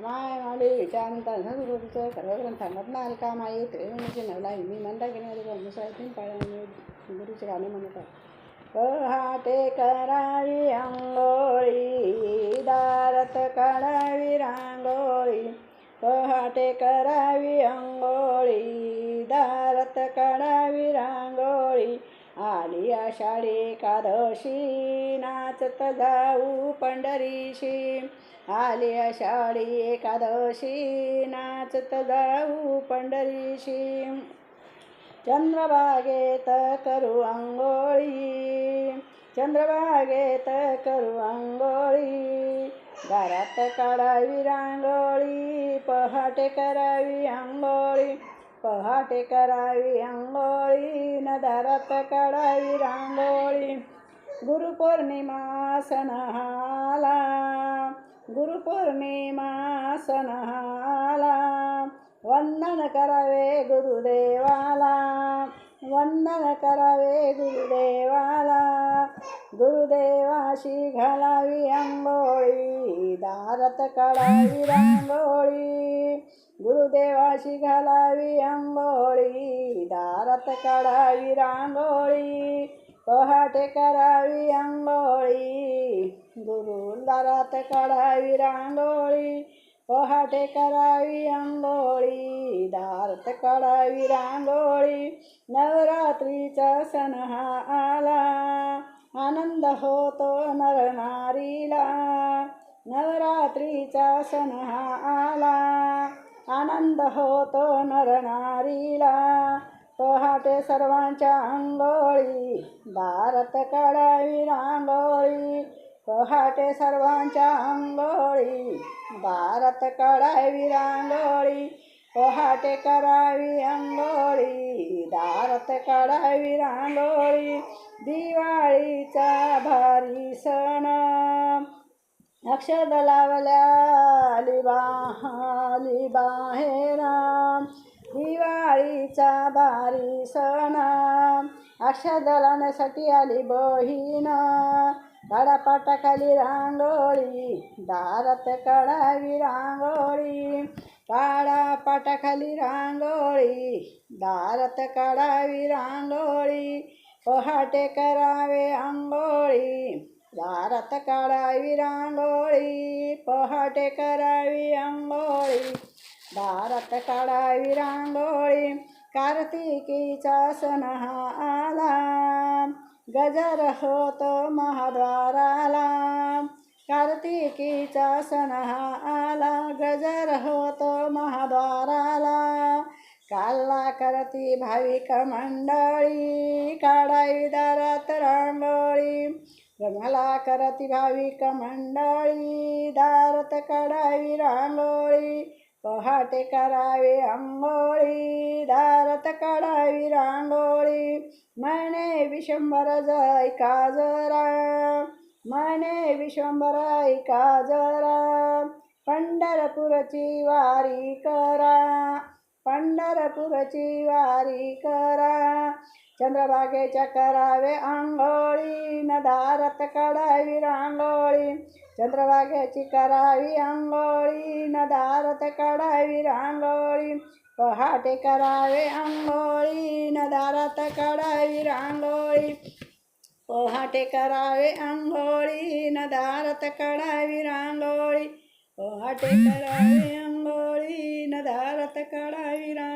माय मावली विचारानंतर सद्गुरूचं सर्वग्रंथांमधनं अलका माई त्रिवेणीची नवलाई मी म्हणता की नाही मुसाळीतून पाळ्या गुरुचे गाणे म्हणत आहे. पहाटे करावी अंघोळी दारात काढावी रांगोळी, पहाटे करावी अंघोळी दारात काढावी रांगोळी, आली आषाढी एकादशी नाचत जाऊ पंढरीशी, आली आषाढी एकादशी नाचत जाऊ पंढरीशी, चंद्रभागेत करू अंघोळी, चंद्रभागेत करू अंघोळी, दारात काढावी रांगोळी, पहाटे करावी अंघोळी, पहाटे करावी अंघोळी, न दारात काढावी रांगोळी, गुरुपौर्णिमा सण आला, गुरुपौर्णिमा सण आला, वंदन करावे गुरुदेवाला, वंदन करावे गुरुदेवाला, गुरुदेवाशी घालावी अंघोळी, दारात काढावी रांगोळी, गुरुदेवाशी घालावी अंघोळी, दारात काढावी रांगोळी, पहाटे करावी अंघोळी, गुरु दारात काढावी रांगोळी, पहाटे करावी अंघोळी, दारात काढावी रांगोळी, नवरात्रीचा सण हा आला, आनंद होतो नरनारीला, नवरात्रीचा सण हा आला, आनंद होतो नरनारीला, पहाटे सर्वांच्या अंघोळी, दारात काढावी रांगोळी, पहाटे सर्वांच्या अंघोळी, दारात काढावी रांगोळी, पहाटे करावी अंघोळी, दारात काढावी रांगोळी, दिवाळीचा भारी सण अक्षद लावल्या आली बाहेर, दिवाळीचा भारी सण अक्षद लावण्यासाठी आली बहीण, काढा पाटाखाली रांगोळी, दारात काढावी रांगोळी, काढा पाटाखाली रांगोळी, दारात काढावी रांगोळी, पहाटे करावे अंघोळी, दारात काढावी रांगोळी, पहाटे करावी अंघोळी, दारात काढावी रांगोळी, कार्तिकीचा सण हा आला, गजर होतो महाद्वाराला, कार्तिकीचा सण हा आला, गजर होतो महाद्वाराला, काला करती भाविक मंडळी, काढावी दारात रांगोळी, रंगला करती भाविक मंडळी, दारात काढावी रांगोळी, पहाटे करावे अंघोळी, दारात काढावी रांगोळी, म्हणे विश्वंभर ऐका जरा, म्हणे विश्वंभर ऐका जरा, पंढरपूरची वारी करा, पंढरपूरची वारी करा, चंद्रभागेच्या करावे अंघोळी, न दारात काढावी रांगोळी, चंद्रभागेची करावी अंघोळी, न दारात काढावी रांगोळी, पहाटे करावे अंघोळी, न दारात काढावी रांगोळी, पहाटे करावे अंघोळी, न दारात काढावी रांगोळी, पहाटे करावे अंघोळी, न दारात काढावी रांगोळी.